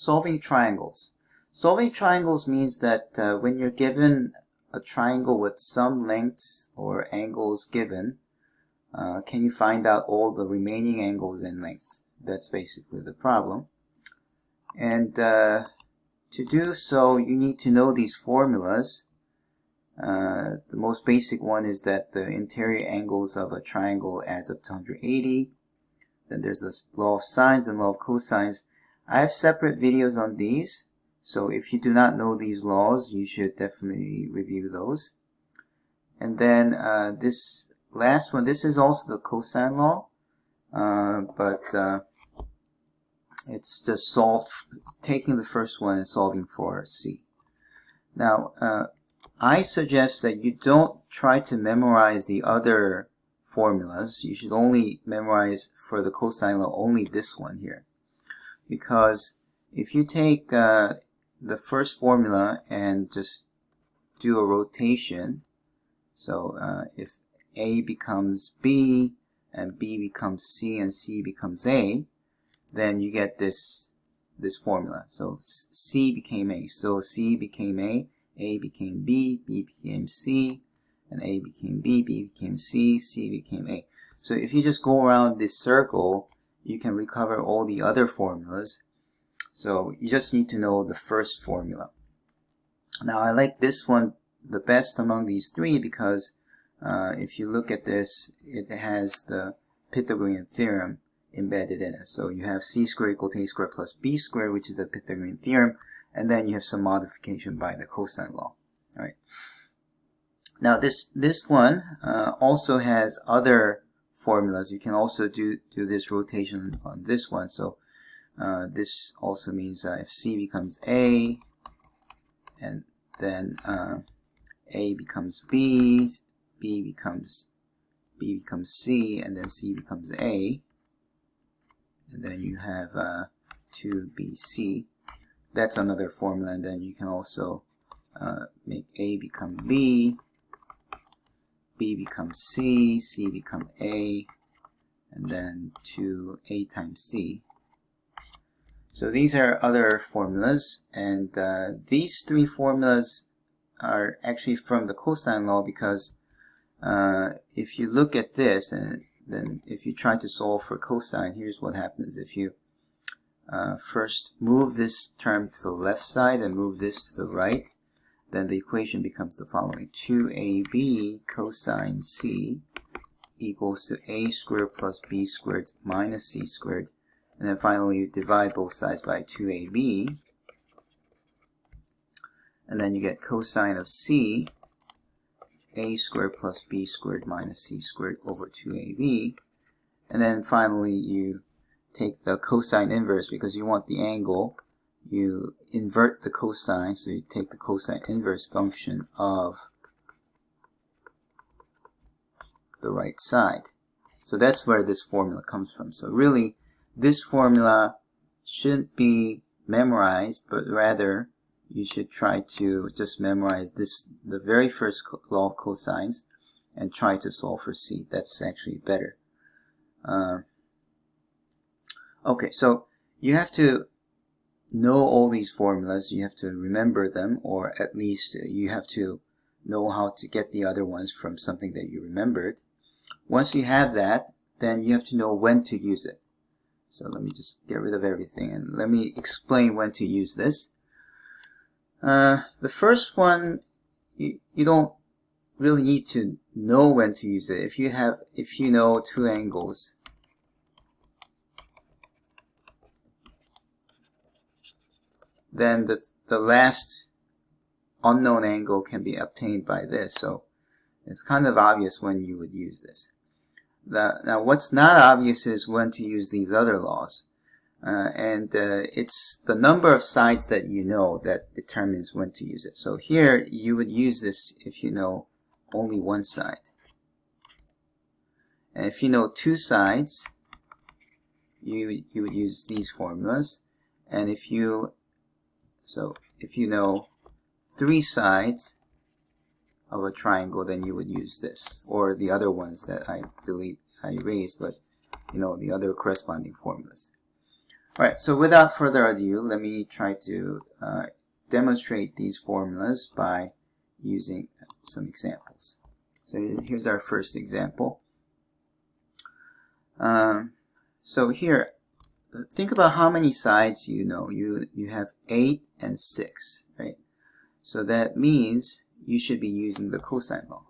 Solving triangles. Solving triangles means that when you're given a triangle with some lengths or angles given, can you find out all the remaining angles and lengths? That's basically the problem. And to do so, you need to know these formulas. The most basic one is that the interior angles of a triangle adds up to 180. Then there's the law of sines and law of cosines. I have separate videos on these, so if you do not know these laws, you should definitely review those. And then this last one, this is also the cosine law, but it's just solved, taking the first one and solving for C. Now, I suggest that you don't try to memorize the other formulas. You should only memorize for the cosine law only this one here. Because if you take the first formula and just do a rotation, so if A becomes B, and B becomes C, and C becomes A, then you get this formula. So C became A, so C became A became B, B became C, and A became B, B became C, C became A. So if you just go around this circle, you can recover all the other formulas. So you just need to know the first formula. Now I like this one the best among these three because if you look at this, it has the Pythagorean theorem embedded in it. So you have c squared equal to a squared plus b squared, which is the Pythagorean theorem, and then you have some modification by the cosine law. All right. Now this one also has other formulas. You can also do this rotation on this one. So this also means if C becomes A, and then A becomes B, B becomes C, and then C becomes A, and then you have 2BC. That's another formula, and then you can also make A become B, B becomes C, C become A, and then 2A times C. So these are other formulas, and these three formulas are actually from the cosine law because if you look at this, and then if you try to solve for cosine, here's what happens. If you first move this term to the left side and move this to the right, then the equation becomes the following. 2AB cosine C equals to a squared plus b squared minus c squared. And then finally you divide both sides by 2AB. And then you get cosine of C, a squared plus b squared minus c squared over 2AB. And then finally you take the cosine inverse because you want the angle. You invert the cosine, so you take the cosine inverse function of the right side. So that's where this formula comes from. So really, this formula shouldn't be memorized, but rather you should try to just memorize the very first law of cosines, and try to solve for C. That's actually better. Okay, so you have to know all these formulas. You have to remember them, or at least you have to know how to get the other ones from something that you remembered. Once you have that, then you have to know when to use it. So let me just get rid of everything and let me explain when to use this. The first one, you don't really need to know when to use it. If you know two angles, then the last unknown angle can be obtained by this. So it's kind of obvious when you would use this. Now what's not obvious is when to use these other laws. It's the number of sides that you know that determines when to use it. So here you would use this if you know only one side. And if you know two sides, you would use these formulas. And if you know three sides of a triangle, then you would use this, or the other ones that I erased, but you know, the other corresponding formulas. Alright, so without further ado, let me try to demonstrate these formulas by using some examples. So here's our first example. So here, think about how many sides you know. You have 8 and 6, right? So that means you should be using the cosine law.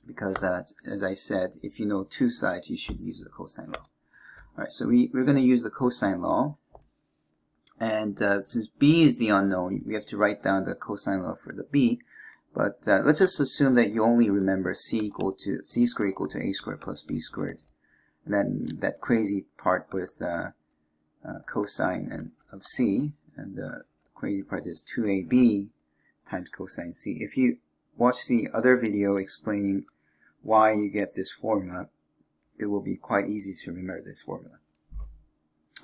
Because as I said, if you know 2 sides, you should use the cosine law. Alright, so we're going to use the cosine law. And since b is the unknown, we have to write down the cosine law for the b. But let's just assume that you only remember c squared equal to a squared plus b squared. And then that crazy part with cosine of c. And the crazy part is 2ab times cosine c. If you watch the other video explaining why you get this formula, it will be quite easy to remember this formula.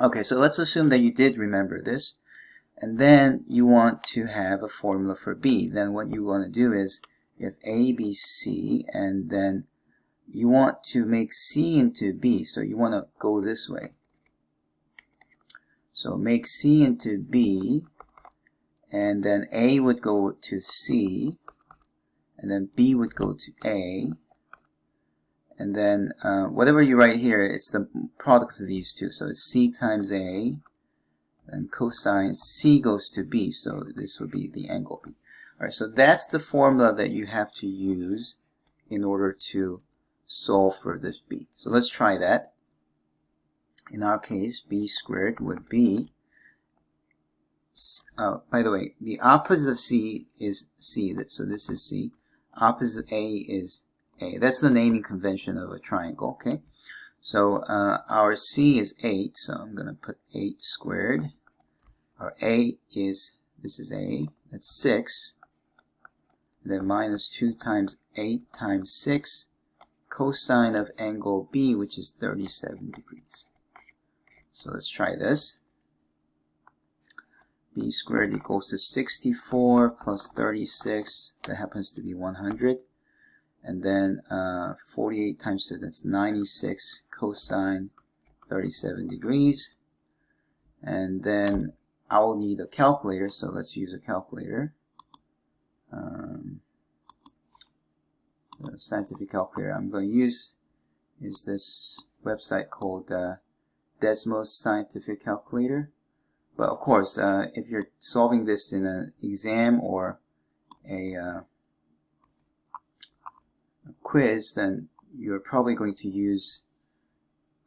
Okay, so let's assume that you did remember this, and then you want to have a formula for b. Then what you want to do is you have a, b, c, and then you want to make c into b, so you want to go this way. So make c into b, and then a would go to c, and then b would go to a, and then whatever you write here, it's the product of these two. So it's c times a, and cosine c goes to b, so this would be the angle b. Alright, so that's the formula that you have to use in order to solve for this b. So let's try that. In our case, b squared would be, by the way, the opposite of c is c, so this is c. Opposite a is a. That's the naming convention of a triangle, okay? So our c is 8, so I'm going to put 8 squared. Our a is, this is a, that's 6. And then minus 2 times 8 times 6, cosine of angle b, which is 37 degrees. So let's try this. B squared equals to 64 plus 36, that happens to be 100. And then 48 times 2, that's 96 cosine 37 degrees. And then I will need a calculator, so let's use a calculator. The scientific calculator I'm going to use is this website called Desmos Scientific Calculator. But of course, if you're solving this in an exam or a quiz, then you're probably going to use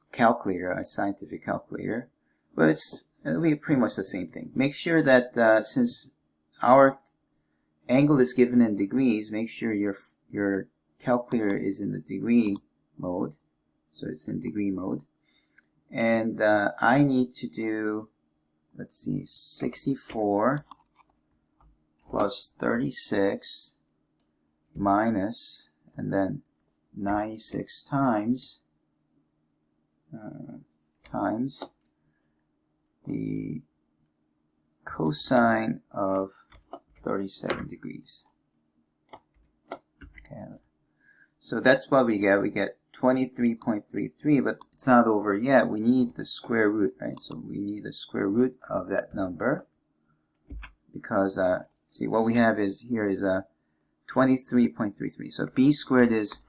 a calculator, a scientific calculator. But it'll be pretty much the same thing. Make sure that since our angle is given in degrees, make sure your calculator is in the degree mode. So it's in degree mode. And I need to do, let's see, 64 plus 36 minus, and then 96 times the cosine of 37 degrees. Okay. So that's what we get. We get 23.33, but it's not over yet. We need the square root, right? So we need the square root of that number, because see, what we have is here is 23.33. So b squared is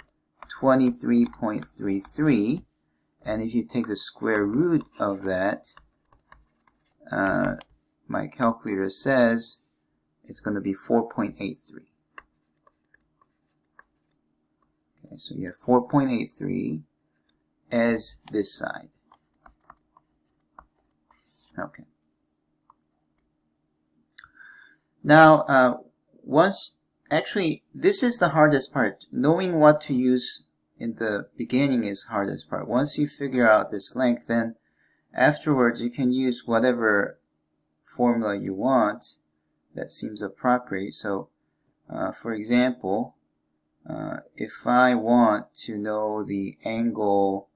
23.33, and if you take the square root of that, my calculator says it's going to be 4.83. Okay, so you have 4.83 as this side. Okay. Now, actually, this is the hardest part. Knowing what to use in the beginning is the hardest part. Once you figure out this length, then afterwards you can use whatever formula you want that seems appropriate. So, for example, if I want to know the angle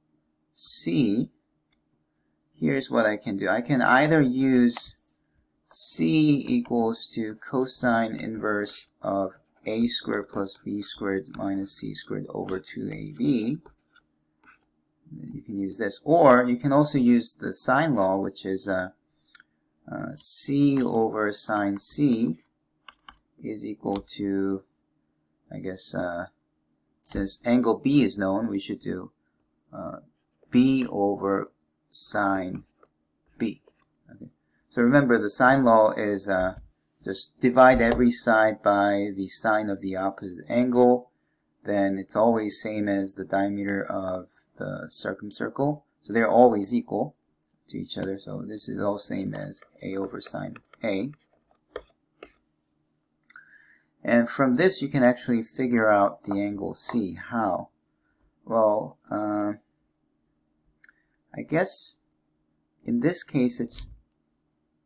C, here's what I can do. I can either use C equals to cosine inverse of a squared plus b squared minus c squared over 2ab. You can use this, or you can also use the sine law, which is c over sine c is equal to, I guess, since angle B is known, we should do B over sine B. Okay. So remember, the sine law is just divide every side by the sine of the opposite angle. Then it's always same as the diameter of the circumcircle. So they're always equal to each other. So this is all same as A over sine A. And from this, you can actually figure out the angle C. How? Well, I guess in this case,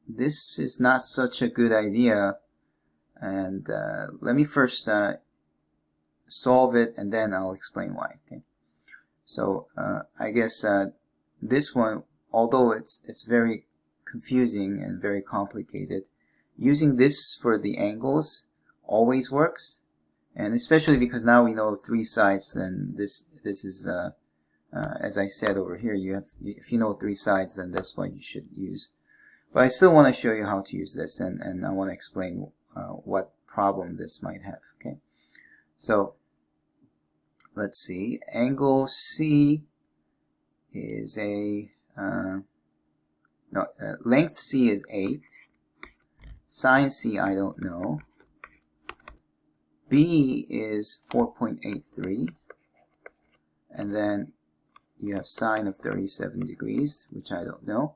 this is not such a good idea. And let me first solve it, and then I'll explain why. Okay. So I guess this one, although it's very confusing and very complicated, using this for the angles always works, and especially because now we know 3 sides, then this is as I said over here, if you know 3 sides, then that's what you should use. But I still want to show you how to use this, and I want to explain what problem this might have. Okay, so let's see. Angle C is length C is 8. Sine C I don't know. B is 4.83, and then you have sine of 37 degrees, which I don't know.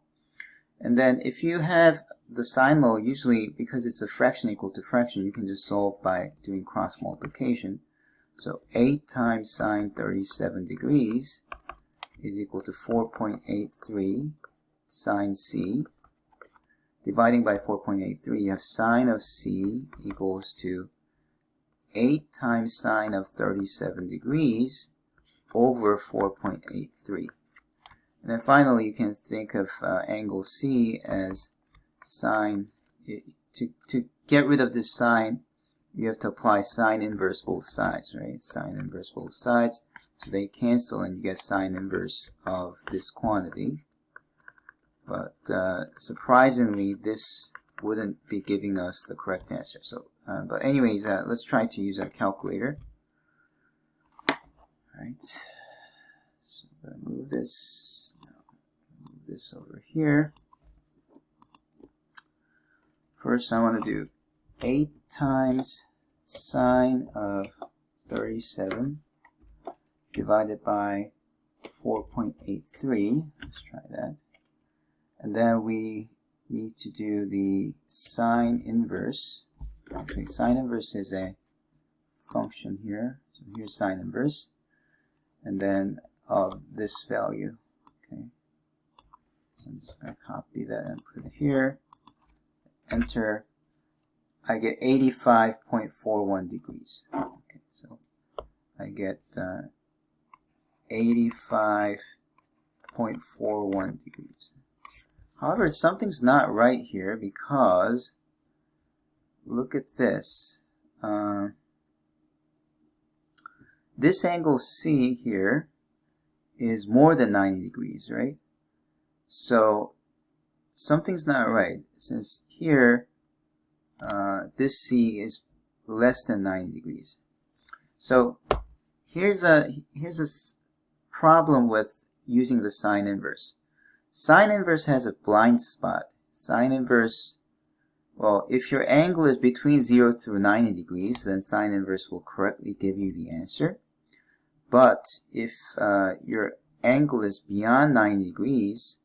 And then if you have the sine law, usually because it's a fraction equal to fraction, you can just solve by doing cross multiplication. So 8 times sine 37 degrees is equal to 4.83 sine C. Dividing by 4.83, you have sine of C equals to 8 times sine of 37 degrees over 4.83. And then finally, you can think of angle C as sine. To get rid of this sine, you have to apply sine inverse both sides, right? Sine inverse both sides. So they cancel, and you get sine inverse of this quantity. But surprisingly, this wouldn't be giving us the correct answer. So, but anyways, let's try to use our calculator. All right. So I'm going to move this. Move this over here. First, I want to do 8 times sine of 37 divided by 4.83. Let's try that. And then we need to do the sine inverse. Okay, sine inverse is a function here. So here's sine inverse. And then of this value. Okay. So I'm just going to copy that and put it here. Enter. I get 85.41 degrees. Okay, so I get 85.41 degrees. However, something's not right here because look at this. This angle C here is more than 90 degrees, right? So something's not right, since here this C is less than 90 degrees. So here's a problem with using the sine inverse. Sine inverse has a blind spot. Sine inverse, well, if your angle is between 0 to 90 degrees, then sine inverse will correctly give you the answer. But if your angle is beyond 90 degrees,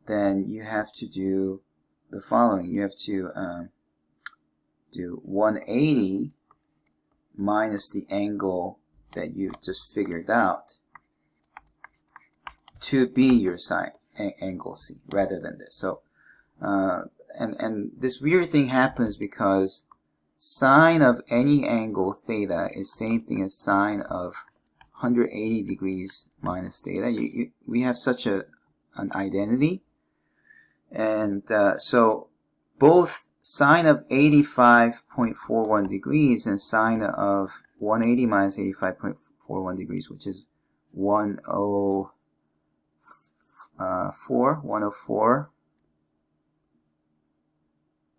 then you have to do the following. You have to do 180 minus the angle that you just figured out to be your sine angle C rather than this. So and this weird thing happens because sine of any angle theta is same thing as sine of 180 degrees minus theta. We have such an identity, and so both sine of 85.41 degrees and sine of 180 minus 85.41 degrees, which is 103 104,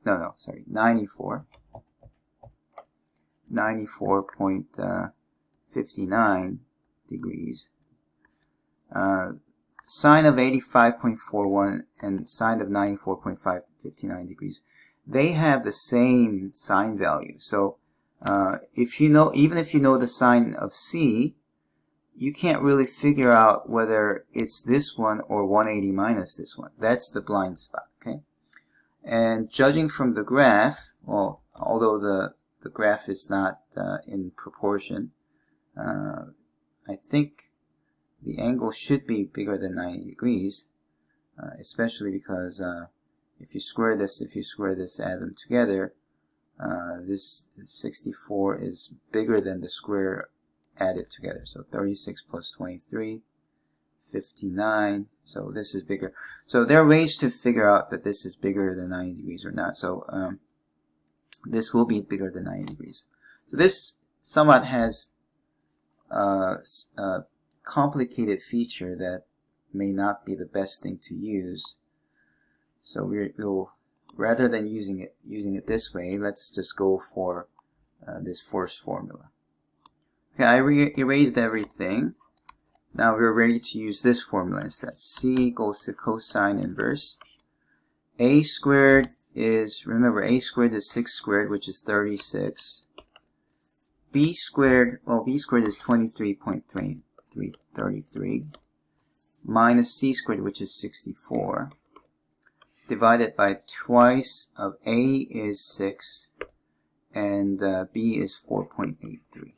no, sorry, 94.59 degrees. Sine of 85.41 and sine of 94.559 degrees. They have the same sine value. So if you know, even if you know the sine of C, you can't really figure out whether it's this one or 180 minus this one. That's the blind spot, okay? And judging from the graph, well, although the graph is not in proportion, I think the angle should be bigger than 90 degrees, especially because if you square this, add them together, this 64 is bigger than the square added together. So 36 plus 23, 59. So this is bigger. So there are ways to figure out that this is bigger than 90 degrees or not. So this will be bigger than 90 degrees. So this somewhat has a complicated feature that may not be the best thing to use. So we'll rather than using it this way, let's just go for this first formula. Okay, I erased everything. Now we're ready to use this formula instead. C equals to cosine inverse. A squared is, remember, A squared is 6 squared, which is 36. B squared, well, B squared is 23.33, minus C squared, which is 64, divided by twice of A is 6, and B is 4.83.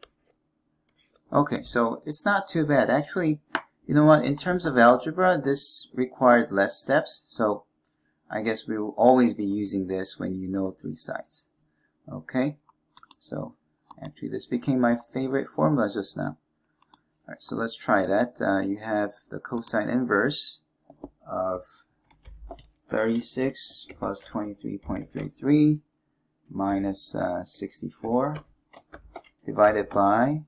Okay, so it's not too bad. Actually, you know what, in terms of algebra, this required less steps, so I guess we will always be using this when you know 3 sides. Okay, so actually this became my favorite formula just now. Alright, so let's try that. You have the cosine inverse of 36 plus 23.33 minus 64 divided by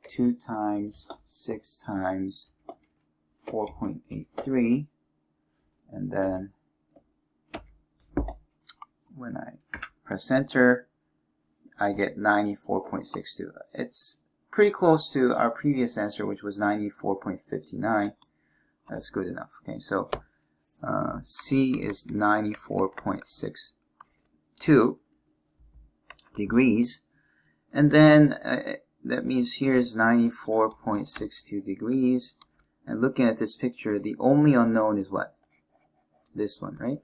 2 times 6 times 4.83, and then when I press enter, I get 94.62. It's pretty close to our previous answer, which was 94.59. That's good enough. Okay, so C is 94.62 degrees, and then that means here is 94.62 degrees. And looking at this picture, the only unknown is what? This one, right?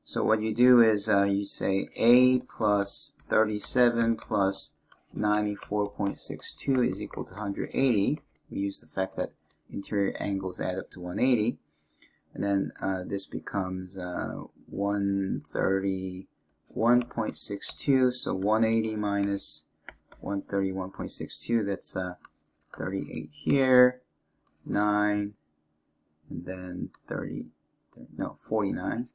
So what you do is you say A plus 37 plus 94.62 is equal to 180. We use the fact that interior angles add up to 180. And then this becomes 131.62. So 180 minus 131.62, that's 38 here, 9, and then 49.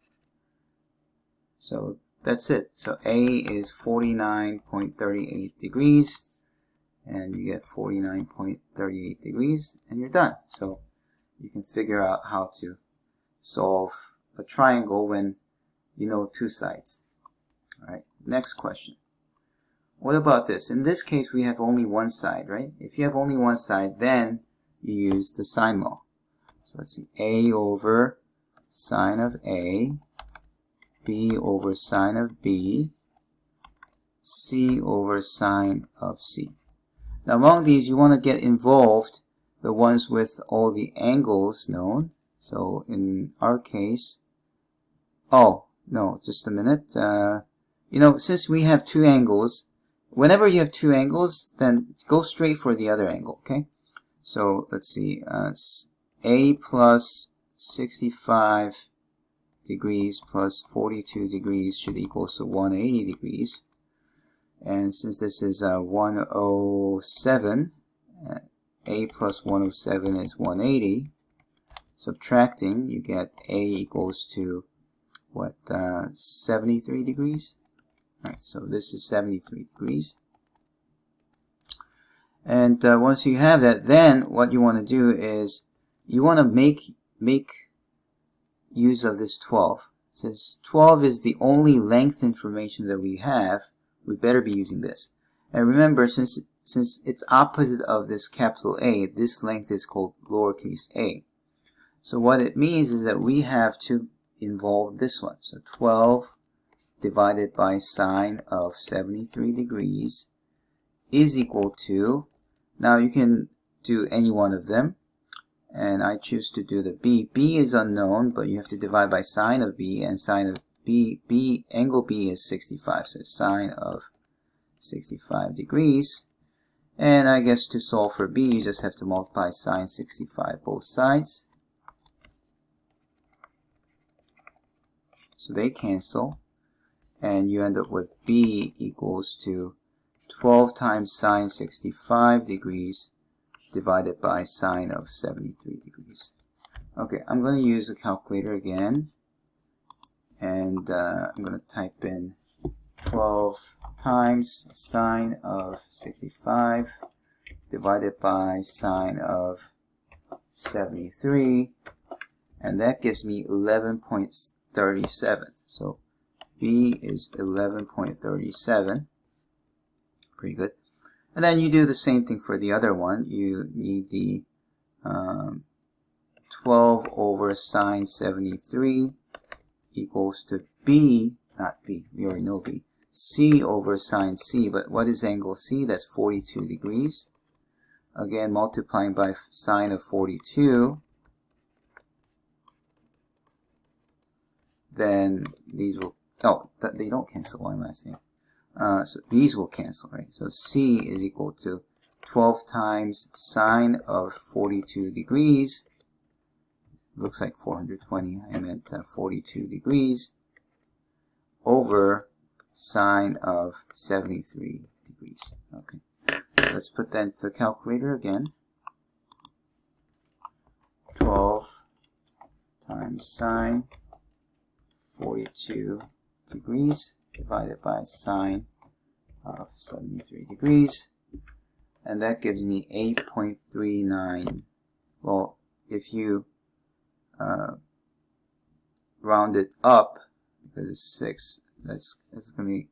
So that's it. So A is 49.38 degrees, and you get 49.38 degrees, and you're done. So you can figure out how to solve a triangle when you know 2 sides. All right, next question. What about this? In this case, we have only one side, right? If you have only one side, then you use the sine law. So let's see, A over sine of A, B over sine of B, C over sine of C. Now among these, you want to get involved the ones with all the angles known. So in our case, oh, no, just a minute. You know, since we have 2 angles, whenever you have 2 angles, then go straight for the other angle, okay? So let's see, A plus 65 degrees plus 42 degrees should equal to 180 degrees. And since this is 107, A plus 107 is 180. Subtracting, you get A equals to, what, 73 degrees? Alright, so this is 73 degrees. And once you have that, then what you want to do is you want to make use of this 12. Since 12 is the only length information that we have, we better be using this. And remember, since it's opposite of this capital A, this length is called lowercase a. So what it means is that we have to involve this one. So 12 divided by sine of 73 degrees is equal to, now you can do any one of them, and I choose to do the B. B is unknown, but you have to divide by sine of B, and sine of B, angle B is 65, so it's sine of 65 degrees. And I guess to solve for B, you just have to multiply sine 65 both sides. So they cancel, and you end up with B equals to 12 times sine 65 degrees divided by sine of 73 degrees. Okay, I'm going to use a calculator again, and I'm going to type in 12 times sine of 65 divided by sine of 73, and that gives me 11.37. So B is 11.37. Pretty good. And then you do the same thing for the other one. You need the 12 over sine 73 equals to B, not B, we already know B, C over sine C. But what is angle C? That's 42 degrees. Again, multiplying by sine of 42, then these will, oh, they don't cancel. What am I saying? So these will cancel, right? So C is equal to 12 times sine of 42 degrees. Looks like 420. I meant 42 degrees over sine of 73 degrees. Okay. Let's put that into the calculator again. 12 times sine 42 degrees divided by sine of 73 degrees, and that gives me 8.39. Well, if you round it up, because it's 6, that's going to be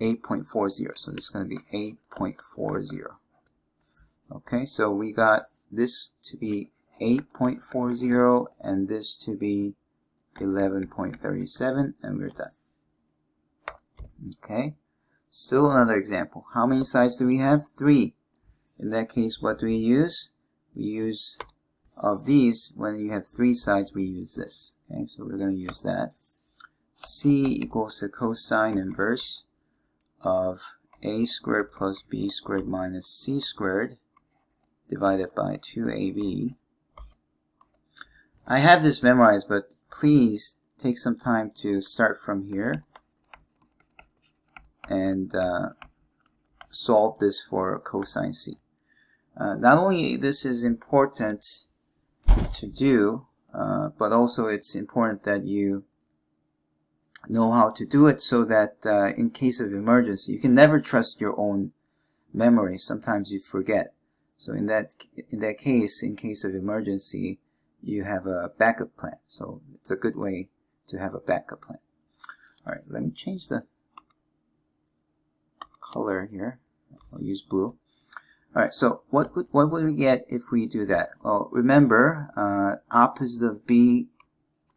8.40. So this is going to be 8.40. Okay, so we got this to be 8.40 and this to be 11.37, and we're done. Okay, still another example. How many sides do we have? 3. In that case, what do we use? We use, of these, when you have 3 sides, we use this. Okay, so we're going to use that. C equals the cosine inverse of a squared plus b squared minus c squared divided by 2ab. I have this memorized, but please take some time to start from here and solve this for cosine c. Not only this is important to do, but also it's important that you know how to do it, so that in case of emergency, you can never trust your own memory. Sometimes you forget. So in that case, in case of emergency, you have a backup plan. So it's a good way to have a backup plan. All right, let me change the color here. I'll use blue. All right, so what would we get if we do that? Well, remember, opposite of B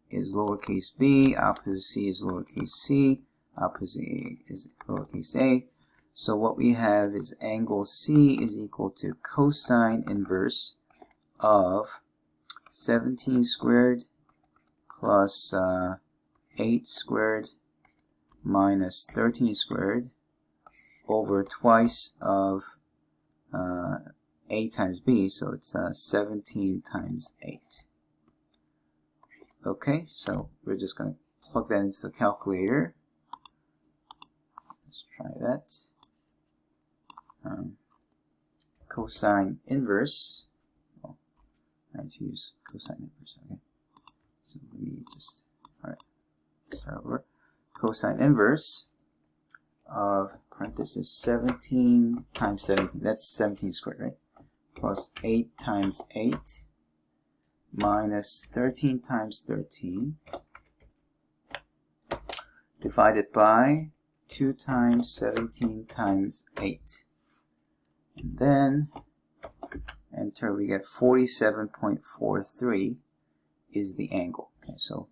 is lowercase b, opposite of C is lowercase c, opposite A is lowercase a. So what we have is angle C is equal to cosine inverse of 17 squared plus 8 squared minus 13 squared over twice of a times b, so it's 17 times 8. Okay, so we're just going to plug that into the calculator. Let's try that. Cosine inverse. Oh, I have to use cosine inverse. Okay. So let me just, alright, start over. Cosine inverse of parenthesis 17 times 17. That's 17 squared, right? Plus 8 times 8. minus 13 times 13 divided by 2 times 17 times 8. And then enter, we get 47.43 is the angle. Okay, so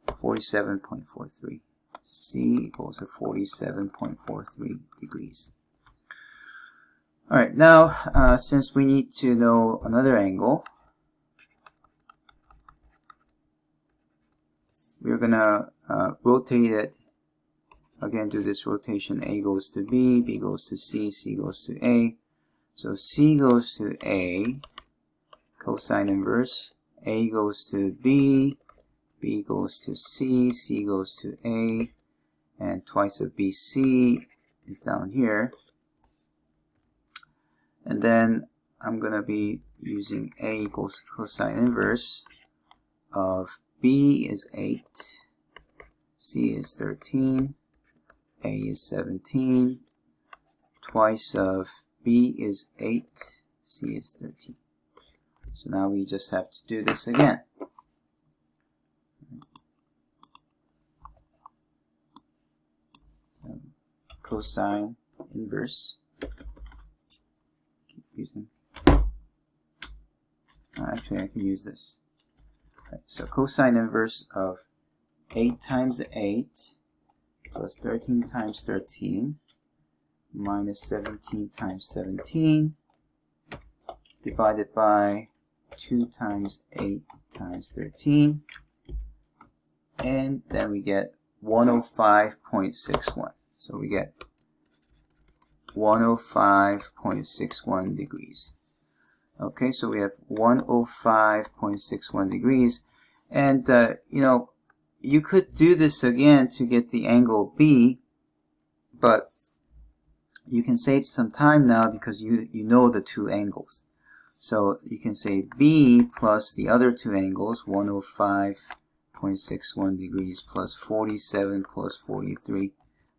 47.43. C equals to 47.43 degrees. Alright, now since we need to know another angle, we're gonna rotate it. Again, do this rotation. A goes to B, B goes to C, C goes to A. So C goes to A, cosine inverse. A goes to B, B goes to C, C goes to A, and twice of BC is down here. And then I'm going to be using A equals cosine inverse of B is 8, C is 13, A is 17, twice of B is 8, C is 13. So now we just have to do this again. Cosine inverse. Keep using. Actually, I can use this. Right, so cosine inverse of 8 times 8 plus 13 times 13 minus 17 times 17 divided by 2 times 8 times 13, and then we get 105.61. So we get 105.61 degrees. Okay, so we have 105.61 degrees, and you know, you could do this again to get the angle B, but you can save some time now because you know the two angles. So you can say B plus the other two angles, 105.61 degrees plus 47 plus 43,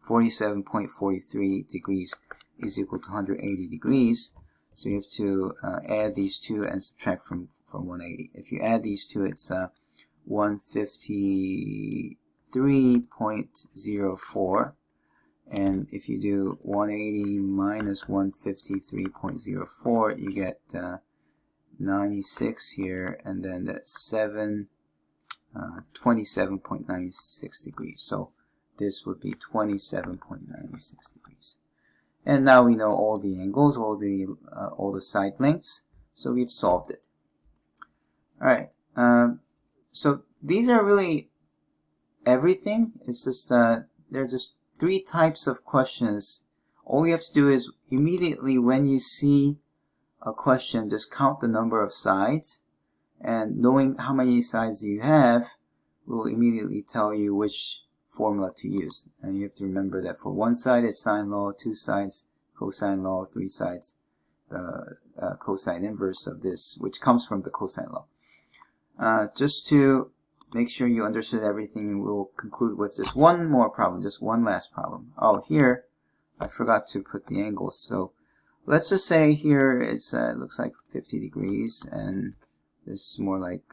47.43 degrees is equal to 180 degrees. So you have to add these two and subtract from 180. If you add these two, it's 153.04. And if you do 180 minus 153.04, you get 96 here, and then that's 27.96 degrees. So this would be 27.96 degrees. And now we know all the angles, all the side lengths, so we've solved it. All right. So these are really everything. It's just they're just 3 types of questions. All you have to do is immediately when you see a question, just count the number of sides, and knowing how many sides you have will immediately tell you which formula to use. And you have to remember that for one side it's sine law, 2 sides cosine law, 3 sides cosine inverse of this, which comes from the cosine law. Just to make sure you understood everything, we'll conclude with just one more problem, just one last problem. Oh, here I forgot to put the angles. So let's just say here it's it looks like 50 degrees, and this is more like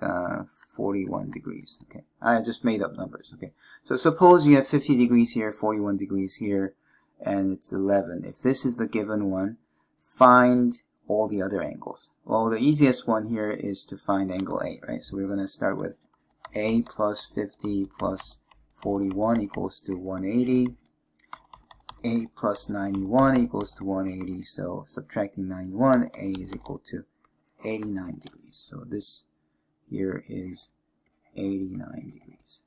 41 degrees. Okay, I just made up numbers. Okay, so suppose you have 50 degrees here, 41 degrees here, and it's 11. If this is the given one, find all the other angles. Well, the easiest one here is to find angle A, right? So we're going to start with A plus 50 plus 41 equals to 180. A plus 91 equals to 180. So subtracting 91, A is equal to 89 degrees. So this here is 89 degrees.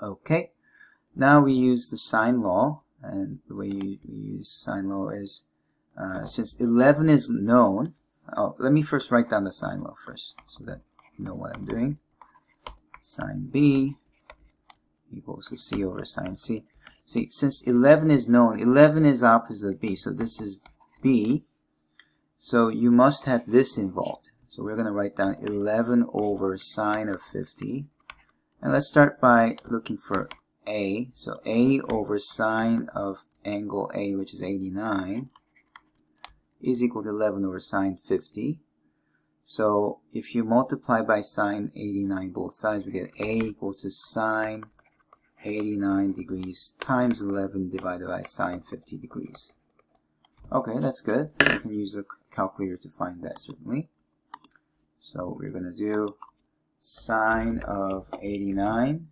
Okay, now we use the sine law, and the way you use sine law is since 11 is known. Oh, let me first write down the sine law first so that you know what I'm doing. Sine B equals to C over sine C. See, since 11 is known, 11 is opposite of B, so this is B. So you must have this involved. So we're going to write down 11 over sine of 50. And let's start by looking for A. So A over sine of angle A, which is 89, is equal to 11 over sine 50. So if you multiply by sine 89 both sides, we get a equals to sine 89 degrees times 11 divided by sine 50 degrees. Okay, that's good. You can use a calculator to find that, certainly. So we're going to do sine of 89,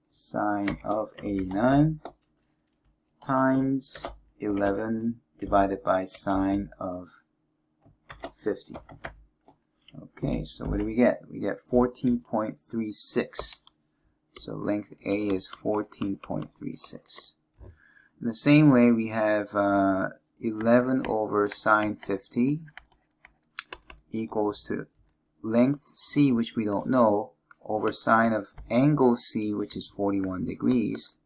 sine of 89 times 11 divided by sine of 50. Okay, so what do we get? We get 14.36. So length A is 14.36. In the same way, we have 11 over sine 50 equals to length C, which we don't know, over sine of angle C, which is 41 degrees.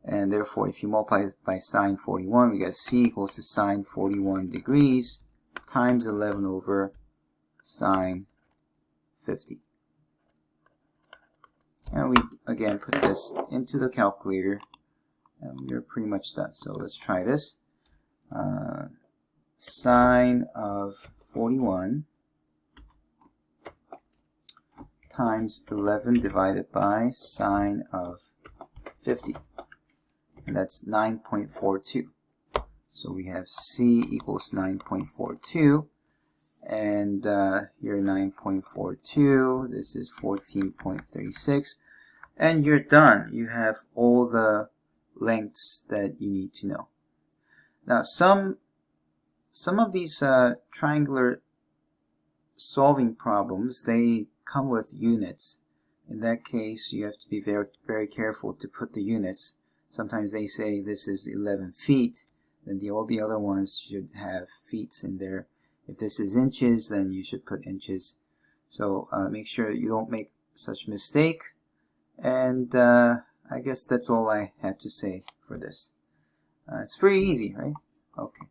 And therefore, if you multiply it by sine 41, we get C equals to sine 41 degrees times 11 over sine 50. And we, again, put this into the calculator, and we're pretty much done. So let's try this. Sine of 41 times 11 divided by sine of 50. And that's 9.42. So we have C equals 9.42. And here 9.42. This is 14.36. And you're done. You have all the lengths that you need to know. Now, some of these triangular solving problems, they come with units. In that case, you have to be very, very careful to put the units. Sometimes they say this is 11 feet, then all the other ones should have feet in there. If this is inches, then you should put inches. So make sure you don't make such mistake. And I guess that's all I had to say for this. It's pretty easy, right? Okay.